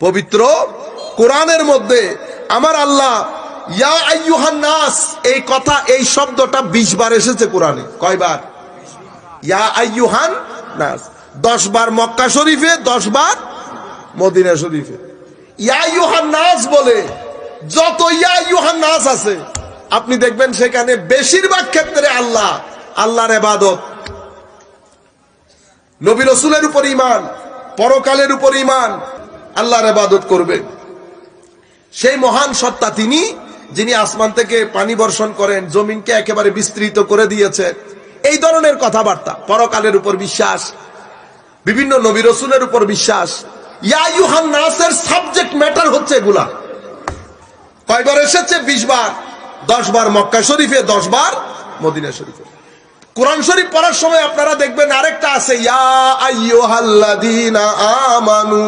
পবিত্র কোরআনের মধ্যে আমার আল্লাহ ইয়া আইয়ুহান নাস এই কথা, এই শব্দটা 20 বার এসেছে কোরআনে। কয়বার? ইয়া আইয়ুহান নাস 10 বার মক্কা শরীফে, 10 বার মদিনা শরীফে। ইয়া আইয়ুহান নাস বলে যত ইয়া আইয়ুহান নাস আছে আপনি দেখবেন সেখানে বেশিরভাগ ক্ষেত্রে আল্লাহর ইবাদত, নবী রাসূলের উপর ঈমান, পরকালের উপর ঈমান, আল্লাহর ইবাদত করবে। সেই মহান সত্তা তিনি যিনি আসমান থেকে পানি বর্ষণ করেন, জমিনকে একেবারে বিস্তৃত করে দিয়েছেন। এই ধরনের কথাবার্তা, পরকালের উপর বিশ্বাস, বিভিন্ন নবী রাসূলের উপর বিশ্বাস, ইয়া আইয়ুহান নাসের সাবজেক্ট ম্যাটার হচ্ছে এগুলা। কয়বার এসেছে? 20 বার। 10 বার মক্কা শরীফে, 10 বার মদিনা শরীফে। কোরআন শরীফ পড়ার সময় আপনারা দেখবেন আরেকটা আছে, ইয়া আইয়ুহাল্লাযীনা আমানু।